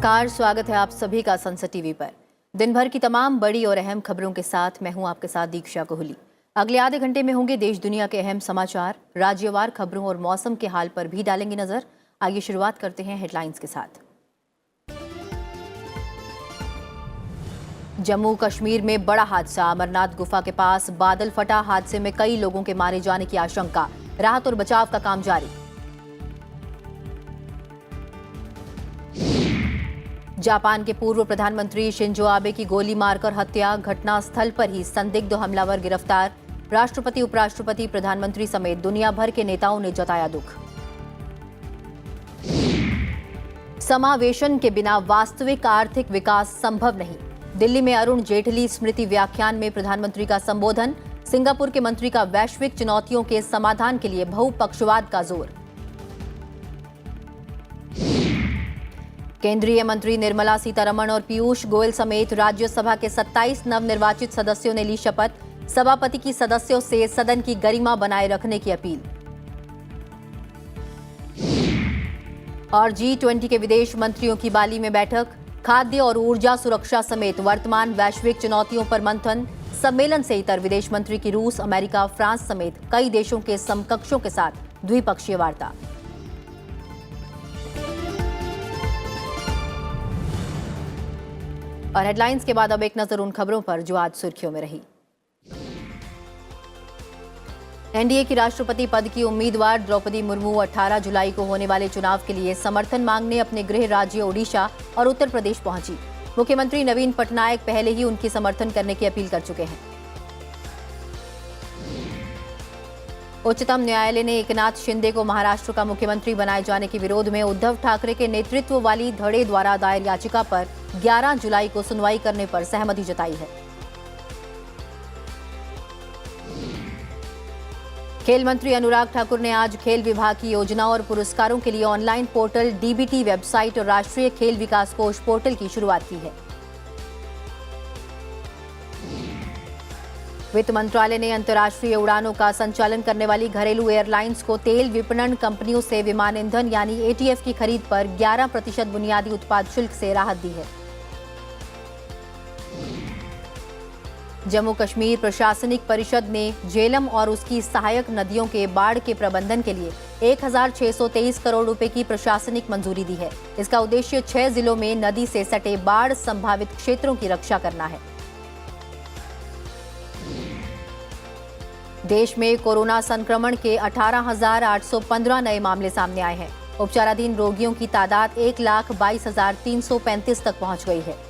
नमस्कार, स्वागत है आप सभी का संसद टीवी पर। दिन भर की तमाम बड़ी और अहम खबरों के साथ मैं हूं आपके साथ दीक्षा कोहली। अगले आधे घंटे में होंगे देश दुनिया के अहम समाचार, राज्यवार खबरों और मौसम के हाल पर भी डालेंगे नजर। आइए शुरुआत करते हैं हेडलाइंस के साथ। जम्मू कश्मीर में बड़ा हादसा, अमरनाथ गुफा के पास बादल फटा। हादसे में कई लोगों के मारे जाने की आशंका, राहत और बचाव का काम जारी। जापान के पूर्व प्रधानमंत्री शिंजो आबे की गोली मारकर हत्या, घटनास्थल पर ही संदिग्ध हमलावर गिरफ्तार। राष्ट्रपति, उपराष्ट्रपति, प्रधानमंत्री समेत दुनिया भर के नेताओं ने जताया दुख। समावेशन के बिना वास्तविक आर्थिक विकास संभव नहीं, दिल्ली में अरुण जेटली स्मृति व्याख्यान में प्रधानमंत्री का संबोधन। सिंगापुर के मंत्री का वैश्विक चुनौतियों के समाधान के लिए बहुपक्षवाद का जोर। केंद्रीय मंत्री निर्मला सीतारमण और पीयूष गोयल समेत राज्यसभा के 27 नवनिर्वाचित सदस्यों ने ली शपथ। सभापति की सदस्यों से सदन की गरिमा बनाए रखने की अपील। और G20 के विदेश मंत्रियों की बाली में बैठक, खाद्य और ऊर्जा सुरक्षा समेत वर्तमान वैश्विक चुनौतियों पर मंथन। सम्मेलन से इतर विदेश मंत्री की रूस, अमेरिका, फ्रांस समेत कई देशों के समकक्षों के साथ द्विपक्षीय वार्ता। और हेडलाइंस के बाद अब एक नजर उन खबरों पर जो आज सुर्खियों में रही। एनडीए की राष्ट्रपति पद की उम्मीदवार द्रौपदी मुर्मू 18 जुलाई को होने वाले चुनाव के लिए समर्थन मांगने अपने गृह राज्य ओडिशा और उत्तर प्रदेश पहुंची। मुख्यमंत्री नवीन पटनायक पहले ही उनकी समर्थन करने की अपील कर चुके हैं। उच्चतम न्यायालय ने एकनाथ शिंदे को महाराष्ट्र का मुख्यमंत्री बनाए जाने के विरोध में उद्धव ठाकरे के नेतृत्व वाली धड़े द्वारा दायर याचिका पर 11 जुलाई को सुनवाई करने पर सहमति जताई है। खेल मंत्री अनुराग ठाकुर ने आज खेल विभाग की योजनाओं और पुरस्कारों के लिए ऑनलाइन पोर्टल डीबीटी वेबसाइट और राष्ट्रीय खेल विकास कोष पोर्टल की शुरुआत की है। वित्त मंत्रालय ने अंतर्राष्ट्रीय उड़ानों का संचालन करने वाली घरेलू एयरलाइंस को तेल विपणन कंपनियों से विमान ईंधन यानी एटीएफ की खरीद पर 11% बुनियादी उत्पाद शुल्क से राहत दी है। जम्मू कश्मीर प्रशासनिक परिषद ने झेलम और उसकी सहायक नदियों के बाढ़ के प्रबंधन के लिए 1623 करोड़ रुपए की प्रशासनिक मंजूरी दी है। इसका उद्देश्य 6 जिलों में नदी से सटे बाढ़ संभावित क्षेत्रों की रक्षा करना है। देश में कोरोना संक्रमण के 18,815 नए मामले सामने आए हैं। उपचाराधीन रोगियों की तादाद 1,22,335 तक पहुंच गई है।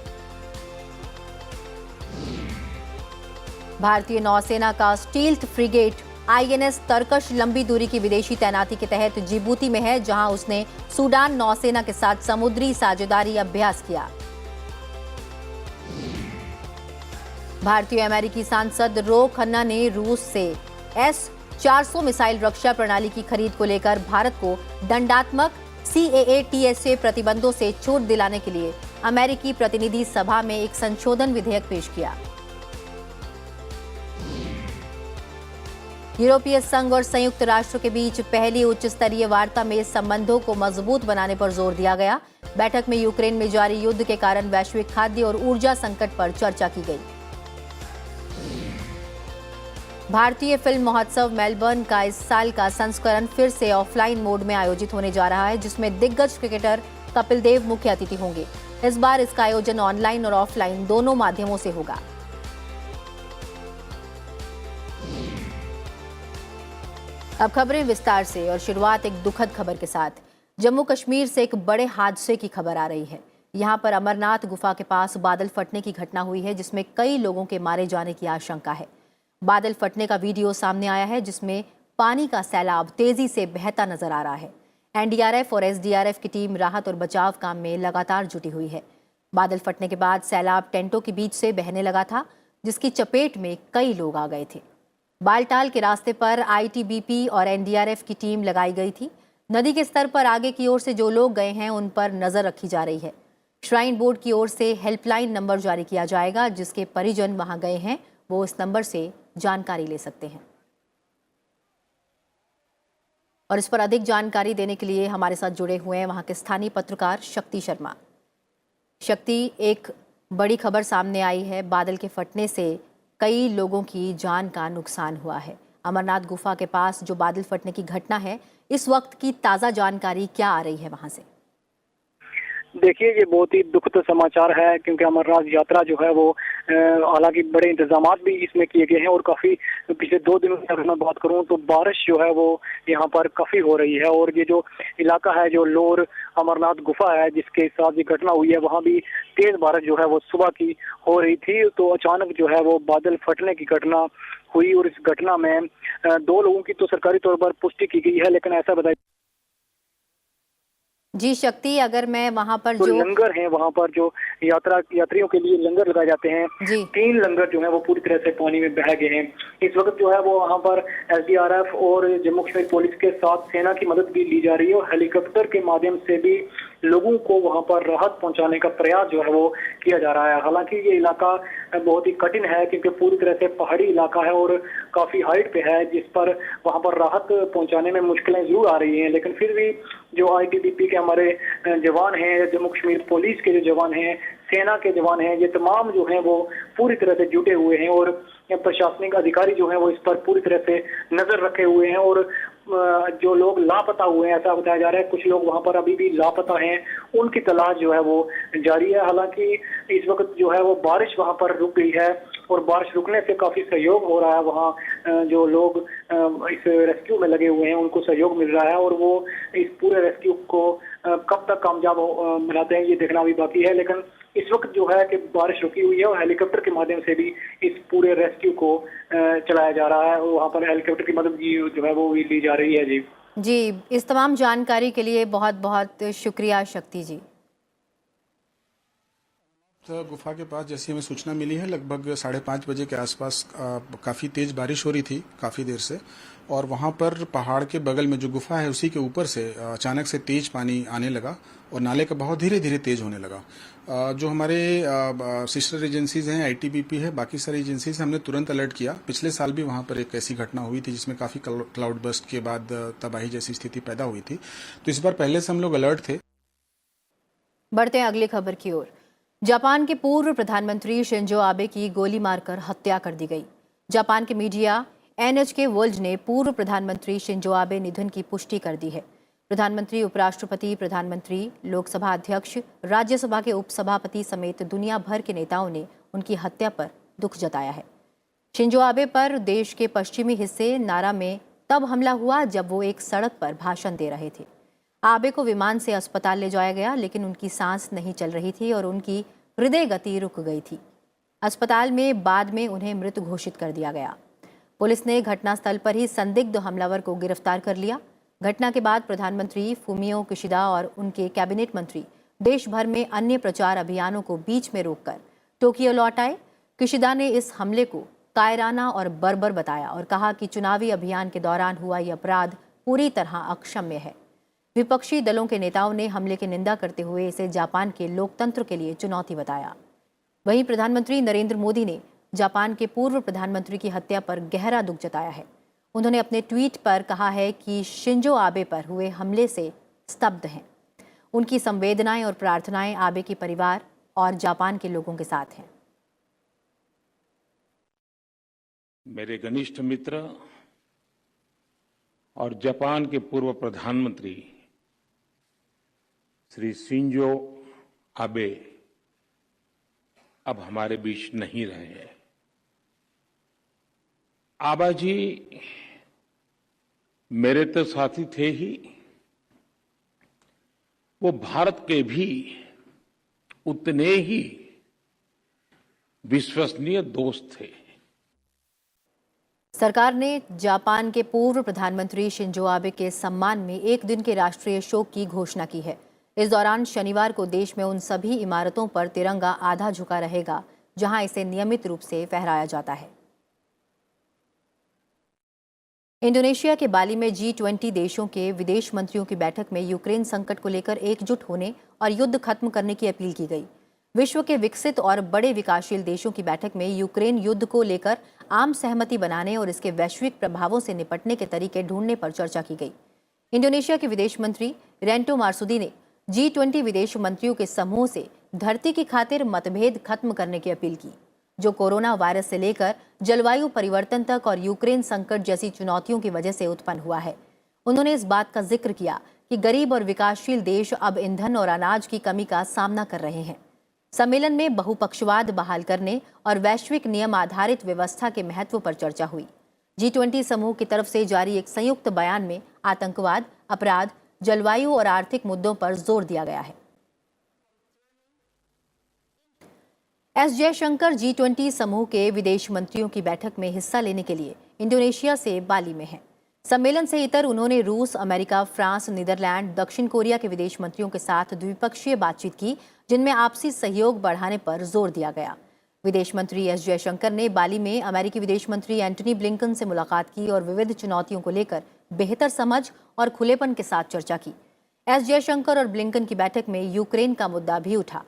भारतीय नौसेना का स्टील्थ फ्रिगेट आईएनएस तरकश लंबी दूरी की विदेशी तैनाती के तहत जिबूती में है, जहां उसने सूडान नौसेना के साथ समुद्री साझेदारी अभ्यास किया। भारतीय अमेरिकी सांसद रो खन्ना ने रूस से S-400 मिसाइल रक्षा प्रणाली की खरीद को लेकर भारत को दंडात्मक CAA-TSA प्रतिबंधों से छूट दिलाने के लिए अमेरिकी प्रतिनिधि सभा में एक संशोधन विधेयक पेश किया। यूरोपीय संघ और संयुक्त राष्ट्र के बीच पहली उच्च स्तरीय वार्ता में संबंधों को मजबूत बनाने पर जोर दिया गया। बैठक में यूक्रेन में जारी युद्ध के कारण वैश्विक खाद्य और ऊर्जा संकट पर चर्चा की गई। भारतीय फिल्म महोत्सव मेलबर्न का इस साल का संस्करण फिर से ऑफलाइन मोड में आयोजित होने जा रहा है, जिसमें दिग्गज क्रिकेटर कपिल देव मुख्य अतिथि होंगे। इस बार इसका आयोजन ऑनलाइन और ऑफलाइन दोनों माध्यमों से होगा। अब खबरें विस्तार से और शुरुआत एक दुखद खबर के साथ। जम्मू कश्मीर से एक बड़े हादसे की खबर आ रही है। यहां पर अमरनाथ गुफा के पास बादल फटने की घटना हुई है, जिसमें कई लोगों के मारे जाने की आशंका है। बादल फटने का वीडियो सामने आया है, जिसमें पानी का सैलाब तेजी से बहता नजर आ रहा है। एनडीआरएफ और एसडीआरएफ की टीम राहत और बचाव काम में लगातार जुटी हुई है। बादल फटने के बाद सैलाब टेंटों के बीच से बहने लगा था, जिसकी चपेट में कई लोग आ गए थे। बालटाल के रास्ते पर आईटीबीपी और एनडीआरएफ की टीम लगाई गई थी। नदी के स्तर पर आगे की ओर से जो लोग गए हैं उन पर नजर रखी जा रही है। श्राइन बोर्ड की ओर से हेल्पलाइन नंबर जारी किया जाएगा, जिसके परिजन वहां गए हैं वो इस नंबर से जानकारी ले सकते हैं। और इस पर अधिक जानकारी देने के लिए हमारे साथ जुड़े हुए हैं वहां के स्थानीय पत्रकार शक्ति शर्मा। शक्ति, एक बड़ी खबर सामने आई है। बादल के फटने से कई लोगों की जान का नुकसान हुआ है। अमरनाथ गुफा के पास जो बादल फटने की घटना है, इस वक्त की ताज़ा जानकारी क्या आ रही है वहां से? देखिए, ये बहुत ही दुखद समाचार है क्योंकि अमरनाथ यात्रा जो है वो हालांकि बड़े इंतजामात भी इसमें किए गए हैं और काफ़ी पिछले 2 दिनों से अगर मैं बात करूं तो बारिश जो है वो यहाँ पर काफ़ी हो रही है। और ये जो इलाका है, जो लोर अमरनाथ गुफा है जिसके साथ ये घटना हुई है, वहाँ भी तेज बारिश जो है वो सुबह की हो रही थी। तो अचानक जो है वो बादल फटने की घटना हुई और इस घटना में 2 लोगों की तो सरकारी तौर पर पुष्टि की गई है, लेकिन ऐसा बताया जी शक्ति, अगर मैं वहां पर तो जो लंगर हैं वहाँ पर जो यात्रियों के लिए लंगर लगाए जाते हैं, जी 3 लंगर जो है वो पूरी तरह से पानी में बह गए हैं। इस वक्त जो है वो वहाँ पर एसडीआरएफ और जम्मू कश्मीर पुलिस के साथ सेना की मदद भी ली जा रही है और हेलीकॉप्टर के माध्यम से भी लोगों को वहाँ पर राहत पहुँचाने का प्रयास जो है वो किया जा रहा है। हालांकि ये इलाका बहुत ही कठिन है क्योंकि पूरी तरह से पहाड़ी इलाका है और काफी हाइट पे है, जिस पर वहाँ पर राहत पहुँचाने में मुश्किलें जरूर आ रही हैं। लेकिन फिर भी जो आईटीबीपी के हमारे जवान हैं, जम्मू कश्मीर पुलिस के जो जवान हैं, सेना के जवान हैं, ये तमाम जो हैं वो पूरी तरह से जुटे हुए हैं और प्रशासनिक अधिकारी जो हैं वो इस पर पूरी तरह से नजर रखे हुए हैं। और जो लोग लापता हुए हैं, ऐसा बताया जा रहा है, कुछ लोग वहां पर अभी भी लापता हैं, उनकी तलाश जो है वो जारी है। हालांकि इस वक्त जो है वो बारिश वहां पर रुक गई है और बारिश रुकने से काफी सहयोग हो रहा है। वहाँ जो लोग इस रेस्क्यू में लगे हुए हैं उनको सहयोग मिल रहा है और वो इस पूरे रेस्क्यू को कब तक कामयाब बनाते हैं ये देखना भी बाकी है। लेकिन इस वक्त जो है कि बारिश रुकी हुई है और हेलीकॉप्टर के माध्यम से भी इस पूरे रेस्क्यू को चलाया जा रहा है। वहाँ पर हेलीकॉप्टर की मदद जो है वो भी ली जा रही है। जी जी, इस तमाम जानकारी के लिए बहुत बहुत शुक्रिया शक्ति जी। तो गुफा के पास जैसी हमें सूचना मिली है, लगभग 5:30 बजे के आसपास काफ़ी तेज़ बारिश हो रही थी काफ़ी देर से, और वहाँ पर पहाड़ के बगल में जो गुफा है उसी के ऊपर से अचानक से तेज पानी आने लगा और नाले का बहाव धीरे धीरे तेज होने लगा। जो हमारे सिस्टर एजेंसीज हैं, आईटीबीपी है, बाकी सारी एजेंसीज, हमने तुरंत अलर्ट किया। पिछले साल भी वहाँ पर एक ऐसी घटना हुई थी जिसमें काफ़ी क्लाउड बस्ट के बाद तबाही जैसी स्थिति पैदा हुई थी, तो इस बार पहले से हम लोग अलर्ट थे। बढ़ते हैं अगली खबर की ओर। जापान के पूर्व प्रधानमंत्री शिंजो आबे की गोली मारकर हत्या कर दी गई। जापान के मीडिया एनएचके वर्ल्ड ने पूर्व प्रधानमंत्री शिंजो आबे निधन की पुष्टि कर दी है। प्रधानमंत्री, उपराष्ट्रपति, प्रधानमंत्री, लोकसभा अध्यक्ष, राज्यसभा के उपसभापति समेत दुनिया भर के नेताओं ने उनकी हत्या पर दुख जताया है। शिंजो आबे पर देश के पश्चिमी हिस्से नारा में तब हमला हुआ जब वो एक सड़क पर भाषण दे रहे थे। आबे को विमान से अस्पताल ले जाया गया, लेकिन उनकी सांस नहीं चल रही थी और उनकी हृदय गति रुक गई थी। अस्पताल में बाद में उन्हें मृत घोषित कर दिया गया। पुलिस ने घटनास्थल पर ही संदिग्ध हमलावर को गिरफ्तार कर लिया। घटना के बाद प्रधानमंत्री फुमियो किशिदा और उनके कैबिनेट मंत्री देश भर में अन्य प्रचार अभियानों को बीच में रोककर टोक्यो लौट आए। किशिदा ने इस हमले को कायराना और बर्बर बताया और कहा कि चुनावी अभियान के दौरान हुआ यह अपराध पूरी तरह अक्षम्य है। विपक्षी दलों के नेताओं ने हमले की निंदा करते हुए इसे जापान के लोकतंत्र के लिए चुनौती बताया। वहीं प्रधानमंत्री नरेंद्र मोदी ने जापान के पूर्व प्रधानमंत्री की हत्या पर गहरा दुख जताया है। उन्होंने अपने ट्वीट पर कहा है कि शिंजो आबे पर हुए हमले से स्तब्ध हैं। उनकी संवेदनाएं और प्रार्थनाएं आबे के परिवार और जापान के लोगों के साथ हैं। मेरे घनिष्ठ मित्र और जापान के पूर्व प्रधानमंत्री श्री शिंजो आबे अब हमारे बीच नहीं रहे हैं। आबा जी मेरे तो साथी थे ही, वो भारत के भी उतने ही विश्वसनीय दोस्त थे। सरकार ने जापान के पूर्व प्रधानमंत्री शिंजो आबे के सम्मान में एक दिन के राष्ट्रीय शोक की घोषणा की है। इस दौरान शनिवार को देश में उन सभी इमारतों पर तिरंगा आधा झुका रहेगा जहां इसे नियमित रूप से फहराया जाता है। इंडोनेशिया के बाली में G20 देशों के विदेश मंत्रियों की बैठक में यूक्रेन संकट को लेकर एकजुट होने और युद्ध खत्म करने की अपील की गई। विश्व के विकसित और बड़े विकासशील देशों की बैठक में यूक्रेन युद्ध को लेकर आम सहमति बनाने और इसके वैश्विक प्रभावों से निपटने के तरीके ढूंढने पर चर्चा की गई। इंडोनेशिया के विदेश मंत्री रेंटो मार्सुदी ने G20 विदेश मंत्रियों के समूह से धरती की खातिर मतभेद खत्म करने की अपील की, जो कोरोना वायरस से लेकर जलवायु परिवर्तन तक और यूक्रेन संकट जैसी चुनौतियों की वजह से उत्पन्न हुआ है। उन्होंने इस बात का जिक्र किया कि गरीब और विकासशील देश अब ईंधन और अनाज की कमी का सामना कर रहे हैं। सम्मेलन में बहुपक्षवाद बहाल करने और वैश्विक नियम आधारित व्यवस्था के महत्व पर चर्चा हुई। G20 समूह की तरफ से जारी एक संयुक्त बयान में आतंकवाद, अपराध, जलवायु और आर्थिक मुद्दों पर जोर दिया गया है। एस जयशंकर G20 समूह के विदेश मंत्रियों की बैठक में हिस्सा लेने के लिए इंडोनेशिया से बाली में हैं। सम्मेलन से इतर उन्होंने रूस, अमेरिका, फ्रांस, नीदरलैंड, दक्षिण कोरिया के विदेश मंत्रियों के साथ द्विपक्षीय बातचीत की, जिनमें आपसी सहयोग बढ़ाने पर जोर दिया गया। विदेश मंत्री एस जयशंकर ने बाली में अमेरिकी विदेश मंत्री एंटनी ब्लिंकन से मुलाकात की और विविध चुनौतियों को लेकर बेहतर समझ और खुलेपन के साथ चर्चा की। एस जयशंकर और ब्लिंकन की बैठक में यूक्रेन का मुद्दा भी उठा।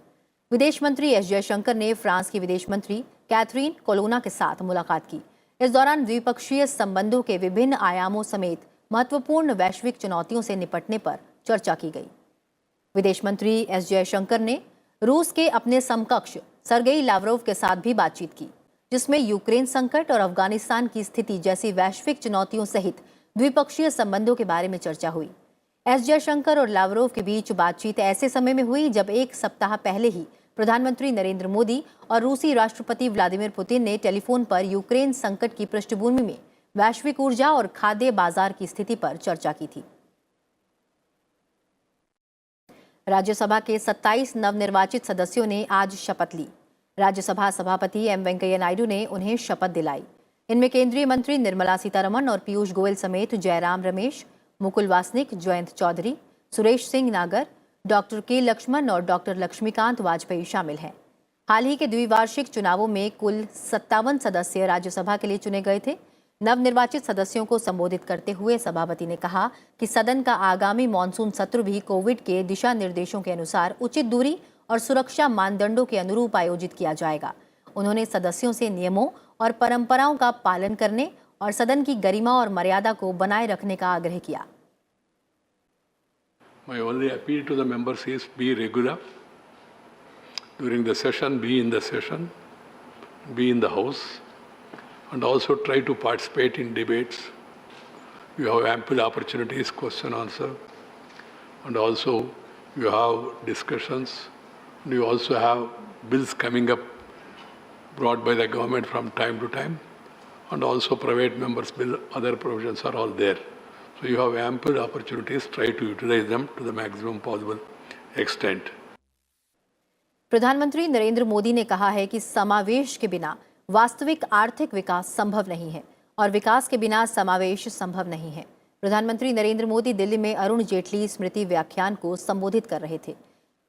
विदेश मंत्री एस जयशंकर ने फ्रांस की विदेश मंत्री कैथरीन कोलोना के साथ मुलाकात की। इस दौरान द्विपक्षीय संबंधों के विभिन्न आयामों समेत महत्वपूर्ण वैश्विक चुनौतियों से निपटने पर चर्चा की गई। विदेश मंत्री एस जयशंकर ने रूस के अपने समकक्ष सर्गेई लावरोव के साथ भी बातचीत की, जिसमें यूक्रेन संकट और अफगानिस्तान की स्थिति जैसी वैश्विक चुनौतियों सहित द्विपक्षीय संबंधों के बारे में चर्चा हुई। एस जयशंकर और लावरोव के बीच बातचीत ऐसे समय में हुई जब एक सप्ताह पहले ही प्रधानमंत्री नरेंद्र मोदी और रूसी राष्ट्रपति व्लादिमीर पुतिन ने टेलीफोन पर यूक्रेन संकट की पृष्ठभूमि में वैश्विक ऊर्जा और खाद्य बाजार की स्थिति पर चर्चा की थी। राज्यसभा के 27 नवनिर्वाचित सदस्यों ने आज शपथ ली। राज्यसभा सभापति एम वेंकैया नायडू ने उन्हें शपथ दिलाई। इनमें केंद्रीय मंत्री निर्मला सीतारमण और पीयूष गोयल समेत जयराम रमेश, मुकुल वासनिक, जयंत चौधरी, सुरेश सिंह नागर, डॉक्टर के लक्ष्मण और डॉक्टर लक्ष्मीकांत वाजपेयी शामिल हैं। हाल ही के द्विवार्षिक चुनावों में कुल 57 सदस्य राज्यसभा के लिए चुने गए थे। नवनिर्वाचित सदस्यों को संबोधित करते हुए सभापति ने कहा कि सदन का आगामी मॉनसून सत्र भी कोविड के दिशा निर्देशों के अनुसार उचित दूरी और सुरक्षा मानदंडों के अनुरूप आयोजित किया जाएगा। उन्होंने सदस्यों से नियमों और परंपराओं का पालन करने और सदन की गरिमा और मर्यादा को बनाए रखने का आग्रह किया। My only appeal to the members is be regular during the session, be in the session, be in the house, and also try to participate in debates. You have ample opportunities, question answer, and also you have discussions. You also have bills coming up brought by the government from time to time, and also private members' bill, other provisions are all there. So you have ample opportunities, try to utilize them to the maximum possible extent. प्रधानमंत्री नरेंद्र मोदी ने कहा है कि समावेश के बिना वास्तविक आर्थिक विकास संभव नहीं है और विकास के बिना समावेश संभव नहीं है। प्रधानमंत्री नरेंद्र मोदी दिल्ली में अरुण जेटली स्मृति व्याख्यान को संबोधित कर रहे थे।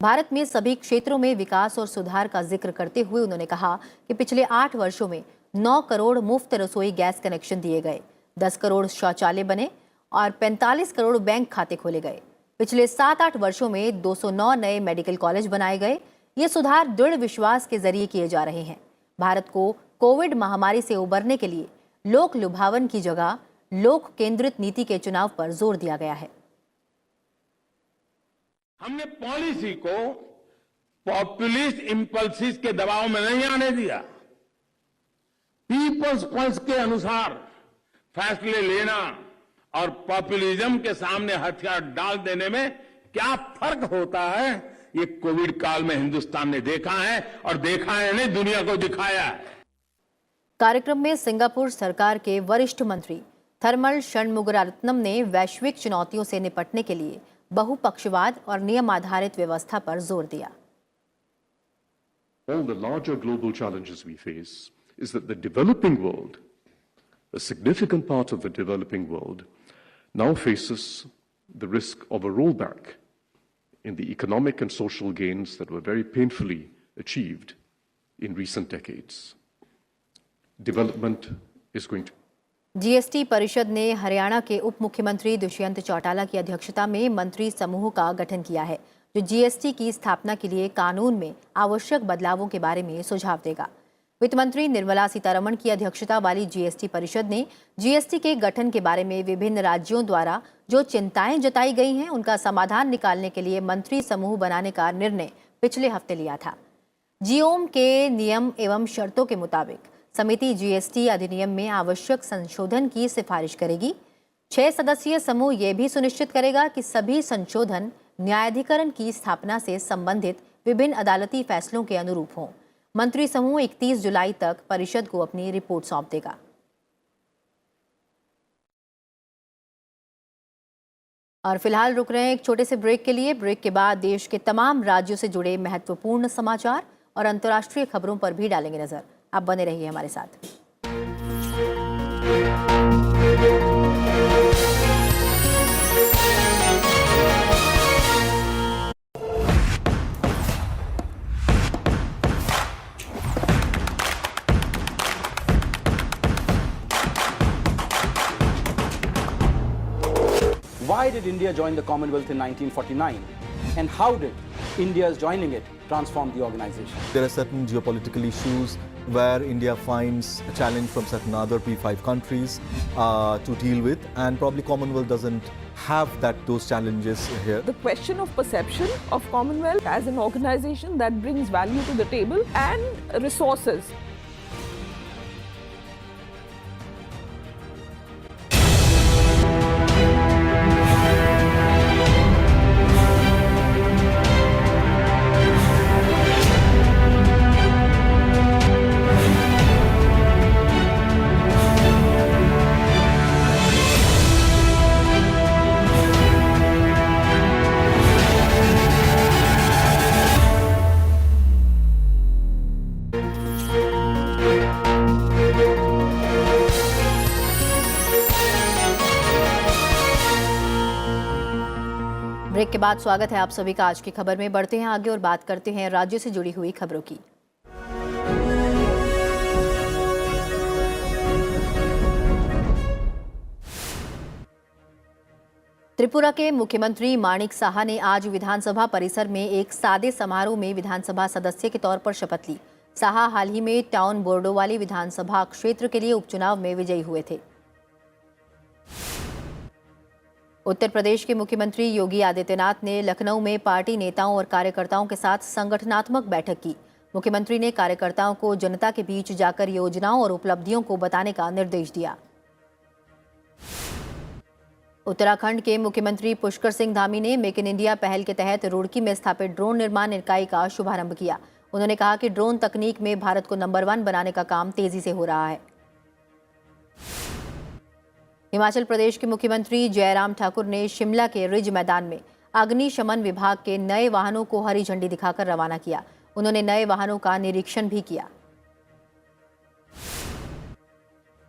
भारत में सभी क्षेत्रों में विकास और सुधार का जिक्र करते हुए उन्होंने कहा कि पिछले 8 वर्षों में 9 करोड़ मुफ्त रसोई गैस कनेक्शन दिए गए, 10 करोड़ शौचालय बने और 45 करोड़ बैंक खाते खोले गए। पिछले 7-8 वर्षों में 209 नए मेडिकल कॉलेज बनाए गए। ये सुधार दृढ़ विश्वास के जरिए किए जा रहे हैं। भारत को कोविड महामारी से उबरने के लिए लोक लुभावन की जगह लोक केंद्रित नीति के चुनाव पर जोर दिया गया है। हमने पॉलिसी को पॉपुलिस्ट इंपल्सिस के दबाव में नहीं आने दिया। पीपल्स पल्स के अनुसार फैसले लेना और पॉपुलिज्म के सामने हथियार डाल देने में क्या फर्क होता है, ये कोविड काल में हिंदुस्तान ने देखा है और देखा है नहीं, दुनिया को दिखाया है। कार्यक्रम में सिंगापुर सरकार के वरिष्ठ मंत्री थर्मल षणमुगरत्नम ने वैश्विक चुनौतियों से निपटने के लिए बहुपक्षवाद और नियम आधारित व्यवस्था पर जोर दिया। All the larger global challenges we face is that the developing world, a significant part of the developing world, now faces the risk of a rollback in the economic and social gains that were very painfully achieved in recent decades. Development is going to GST परिषद ने हरियाणा के उप मुख्यमंत्री दुष्यंत चौटाला की अध्यक्षता में मंत्री समूह का गठन किया है, जो जीएसटी की स्थापना के लिए कानून में आवश्यक बदलावों के बारे में सुझाव देगा। वित्त मंत्री निर्मला सीतारमण की अध्यक्षता वाली जीएसटी परिषद ने जीएसटी के गठन के बारे में विभिन्न राज्यों द्वारा जो चिंताएं जताई गई हैं, उनका समाधान निकालने के लिए मंत्री समूह बनाने का निर्णय पिछले हफ्ते लिया था। जीओम के नियम एवं शर्तों के मुताबिक समिति जीएसटी अधिनियम में आवश्यक संशोधन की सिफारिश करेगी। 6 सदस्यीय समूह यह भी सुनिश्चित करेगा कि सभी संशोधन न्यायाधिकरण की स्थापना से संबंधित विभिन्न अदालती फैसलों के अनुरूप हों। मंत्री समूह 31 जुलाई तक परिषद को अपनी रिपोर्ट सौंप देगा। और फिलहाल रुक रहे हैं एक छोटे से ब्रेक के लिए। ब्रेक के बाद देश के तमाम राज्यों से जुड़े महत्वपूर्ण समाचार और अंतर्राष्ट्रीय खबरों पर भी डालेंगे नजर। आप बने रहिए हमारे साथ। Why did India join the Commonwealth in 1949? And how did India's joining it transform the organization? There are certain geopolitical issues where India finds a challenge from certain other P5 countries to deal with, and probably Commonwealth doesn't have those challenges here. The question of perception of Commonwealth as an organization that brings value to the table and resources. Break के बाद स्वागत है आप सभी का आज की खबर में। बढ़ते हैं आगे और बात करते हैं राज्यों से जुड़ी हुई खबरों की। त्रिपुरा के मुख्यमंत्री माणिक साहा ने आज विधानसभा परिसर में एक सादे समारोह में विधानसभा सदस्य के तौर पर शपथ ली। साहा हाल ही में टाउन बोर्डोवाली विधानसभा क्षेत्र के लिए उपचुनाव में विजयी हुए थे। उत्तर प्रदेश के मुख्यमंत्री योगी आदित्यनाथ ने लखनऊ में पार्टी नेताओं और कार्यकर्ताओं के साथ संगठनात्मक बैठक की। मुख्यमंत्री ने कार्यकर्ताओं को जनता के बीच जाकर योजनाओं और उपलब्धियों को बताने का निर्देश दिया। उत्तराखंड के मुख्यमंत्री पुष्कर सिंह धामी ने मेक इन इंडिया पहल के तहत रुड़की में स्थापित ड्रोन निर्माण इकाई का शुभारंभ किया। उन्होंने कहा कि ड्रोन तकनीक में भारत को नंबर 1 बनाने का काम तेजी से हो रहा है। हिमाचल प्रदेश के मुख्यमंत्री जयराम ठाकुर ने शिमला के रिज मैदान में अग्निशमन विभाग के नए वाहनों को हरी झंडी दिखाकर रवाना किया। उन्होंने नए वाहनों का निरीक्षण भी किया।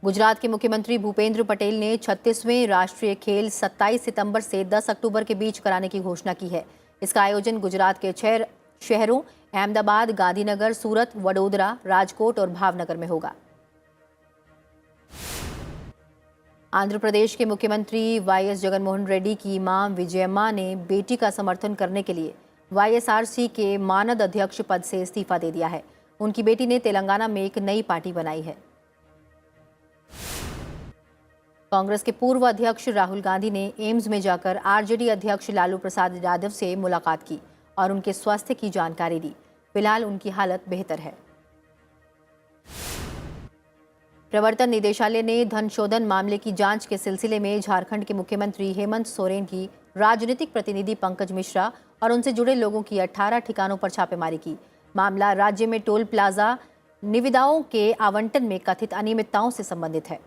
गुजरात के मुख्यमंत्री भूपेंद्र पटेल ने 36वें राष्ट्रीय खेल 27 सितंबर से 10 अक्टूबर के बीच कराने की घोषणा की है। इसका आयोजन गुजरात के 6 शहरों अहमदाबाद, गांधीनगर, सूरत, वडोदरा, राजकोट और भावनगर में होगा। आंध्र प्रदेश के मुख्यमंत्री वाईएस जगनमोहन रेड्डी की मां विजयम्मा ने बेटी का समर्थन करने के लिए वाईएसआरसी के मानद अध्यक्ष पद से इस्तीफा दे दिया है। उनकी बेटी ने तेलंगाना में एक नई पार्टी बनाई है। कांग्रेस के पूर्व अध्यक्ष राहुल गांधी ने एम्स में जाकर आरजेडी अध्यक्ष लालू प्रसाद यादव से मुलाकात की और उनके स्वास्थ्य की जानकारी दी। फिलहाल उनकी हालत बेहतर है। प्रवर्तन निदेशालय ने धन शोधन मामले की जांच के सिलसिले में झारखंड के मुख्यमंत्री हेमंत सोरेन की राजनीतिक प्रतिनिधि पंकज मिश्रा और उनसे जुड़े लोगों की 18 ठिकानों पर छापेमारी की। मामला राज्य में टोल प्लाजा निविदाओं के आवंटन में कथित अनियमितताओं से संबंधित है।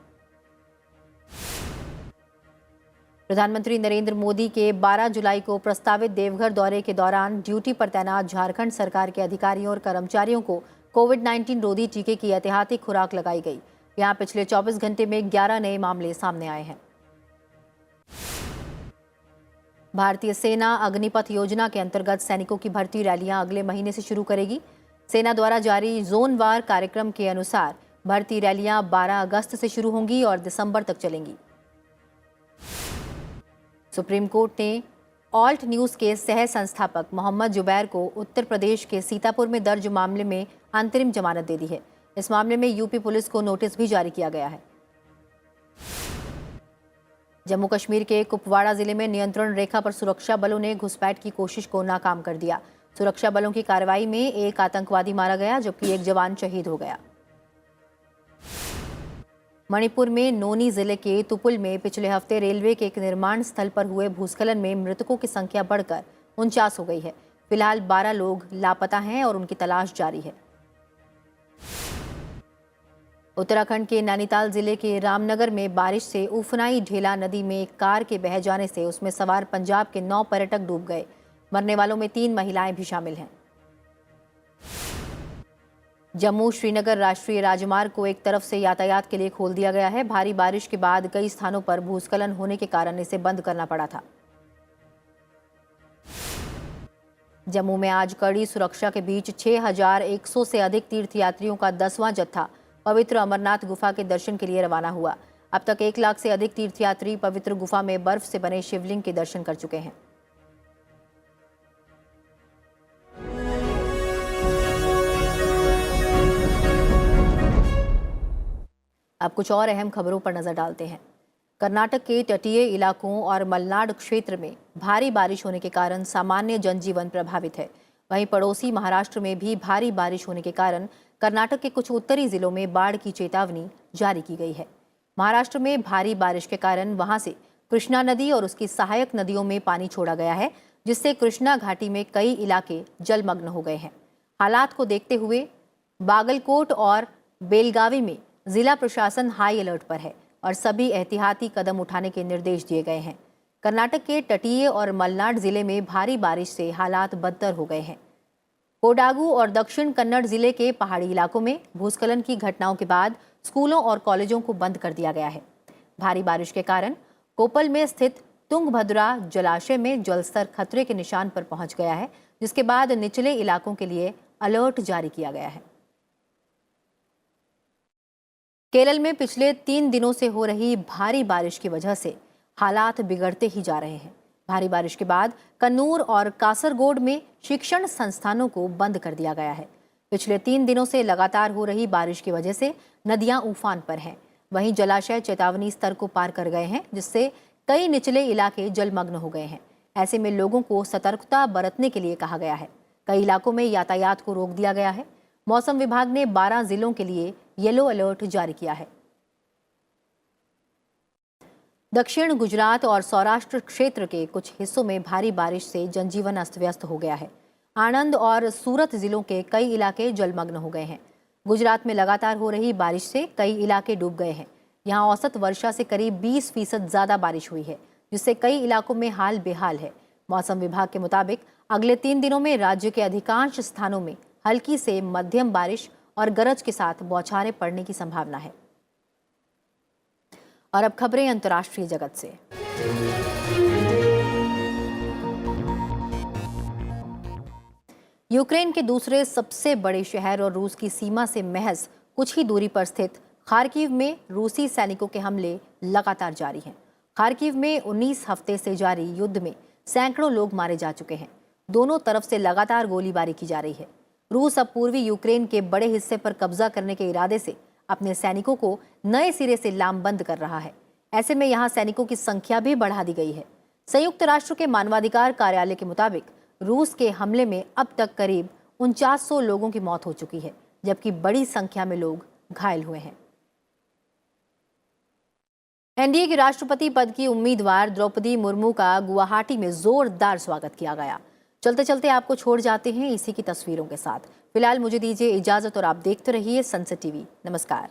प्रधानमंत्री नरेंद्र मोदी के 12 जुलाई को प्रस्तावित देवघर दौरे के दौरान ड्यूटी पर तैनात झारखंड सरकार के अधिकारियों और कर्मचारियों को कोविड-19 रोधी टीके की एहतियाती खुराक लगाई गई। यहां पिछले 24 घंटे में 11 नए मामले सामने आए हैं। भारतीय सेना अग्निपथ योजना के अंतर्गत सैनिकों की भर्ती रैलियां अगले महीने से शुरू करेगी। सेना द्वारा जारी जोनवार कार्यक्रम के अनुसार भर्ती रैलियां 12 अगस्त से शुरू होंगी और दिसंबर तक चलेंगी। सुप्रीम कोर्ट ने ऑल्ट न्यूज के सह संस्थापक मोहम्मद जुबैर को उत्तर प्रदेश के सीतापुर में दर्ज मामले में अंतरिम जमानत दे दी है। इस मामले में यूपी पुलिस को नोटिस भी जारी किया गया है। जम्मू कश्मीर के कुपवाड़ा जिले में नियंत्रण रेखा पर सुरक्षा बलों ने घुसपैठ की कोशिश को नाकाम कर दिया। सुरक्षा बलों की कार्रवाई में एक आतंकवादी मारा गया जबकि एक जवान शहीद हो गया। मणिपुर में नोनी जिले के तुपुल में पिछले हफ्ते रेलवे के एक निर्माण स्थल पर हुए भूस्खलन में मृतकों की संख्या बढ़कर 49 हो गई है। फिलहाल 12 लोग लापता हैं और उनकी तलाश जारी है। उत्तराखंड के नैनीताल जिले के रामनगर में बारिश से उफनाई ढेला नदी में एक कार के बह जाने से उसमें सवार पंजाब के 9 पर्यटक डूब गए। मरने वालों में 3 महिलाएं भी शामिल हैं। जम्मू श्रीनगर राष्ट्रीय राजमार्ग को एक तरफ से यातायात के लिए खोल दिया गया है। भारी बारिश के बाद कई स्थानों पर भूस्खलन होने के कारण इसे बंद करना पड़ा था। जम्मू में आज कड़ी सुरक्षा के बीच 6100 से अधिक तीर्थयात्रियों का 10वां जत्था पवित्र अमरनाथ गुफा के दर्शन के लिए रवाना हुआ। अब तक 1 लाख से अधिक तीर्थयात्री पवित्र गुफा में बर्फ से बने शिवलिंग के दर्शन कर चुके हैं। अब कुछ और अहम खबरों पर नजर डालते हैं। कर्नाटक के तटीय इलाकों और मलनाड क्षेत्र में भारी बारिश होने के कारण सामान्य जनजीवन प्रभावित है। वहीं पड़ोसी महाराष्ट्र में भी भारी बारिश होने के कारण कर्नाटक के कुछ उत्तरी जिलों में बाढ़ की चेतावनी जारी की गई है। महाराष्ट्र में भारी बारिश के कारण वहां से कृष्णा नदी और उसकी सहायक नदियों में पानी छोड़ा गया है, जिससे कृष्णा घाटी में कई इलाके जलमग्न हो गए हैं। हालात को देखते हुए बागलकोट और बेलगावी में जिला प्रशासन हाई अलर्ट पर है और सभी एहतियाती कदम उठाने के निर्देश दिए गए हैं। कर्नाटक के तटीय और मलनाड जिले में भारी बारिश से हालात बदतर हो गए हैं। कोडागू और दक्षिण कन्नड़ जिले के पहाड़ी इलाकों में भूस्खलन की घटनाओं के बाद स्कूलों और कॉलेजों को बंद कर दिया गया है। भारी बारिश के कारण कोपल में स्थित तुंगभद्रा जलाशय में जलस्तर खतरे के निशान पर पहुंच गया है, जिसके बाद निचले इलाकों के लिए अलर्ट जारी किया गया है। केरल में पिछले 3 दिनों से हो रही भारी बारिश की वजह से हालात बिगड़ते ही जा रहे हैं। भारी बारिश के बाद कन्नूर और कासरगोड में शिक्षण संस्थानों को बंद कर दिया गया है। पिछले 3 दिनों से लगातार हो रही बारिश की वजह से नदियां उफान पर हैं। वहीं जलाशय चेतावनी स्तर को पार कर गए हैं, जिससे कई निचले इलाके जलमग्न हो गए हैं। ऐसे में लोगों को सतर्कता बरतने के लिए कहा गया है। कई इलाकों में यातायात को रोक दिया गया है। मौसम विभाग ने 12 जिलों के लिए येलो अलर्ट जारी किया है। दक्षिण गुजरात और सौराष्ट्र क्षेत्र के कुछ हिस्सों में भारी बारिश से जनजीवन अस्त व्यस्त हो गया है। आणंद और सूरत जिलों के कई इलाके जलमग्न हो गए हैं। गुजरात में लगातार हो रही बारिश से कई इलाके डूब गए हैं। यहाँ औसत वर्षा से करीब 20% ज्यादा बारिश हुई है, जिससे कई इलाकों में हाल बेहाल है। मौसम विभाग के मुताबिक अगले 3 दिनों में राज्य के अधिकांश स्थानों में हल्की से मध्यम बारिश और गरज के साथ बौछारें पड़ने की संभावना है। और अब खबरें अंतर्राष्ट्रीय जगत से। यूक्रेन के दूसरे सबसे बड़े शहर और रूस की सीमा से महज कुछ ही दूरी पर स्थित खार्किव में रूसी सैनिकों के हमले लगातार जारी हैं। खार्किव में 19 हफ्ते से जारी युद्ध में सैकड़ों लोग मारे जा चुके हैं। दोनों तरफ से लगातार गोलीबारी की जा रही है। रूस अब पूर्वी यूक्रेन के बड़े हिस्से पर कब्जा करने के इरादे से अपने सैनिकों को नए सिरे से लामबंद कर रहा है। ऐसे में यहाँ सैनिकों की संख्या भी बढ़ा दी गई है। संयुक्त राष्ट्र के मानवाधिकार कार्यालय के मुताबिक रूस के हमले में अब तक करीब 4900 लोगों की मौत हो चुकी है, जबकि बड़ी संख्या में लोग घायल हुए हैं। एनडीए के राष्ट्रपति पद की उम्मीदवार द्रौपदी मुर्मू का गुवाहाटी में जोरदार स्वागत किया गया। चलते चलते आपको छोड़ जाते हैं इसी की तस्वीरों के साथ। फिलहाल मुझे दीजिए इजाजत और आप देखते रहिए सनसेट टीवी। नमस्कार।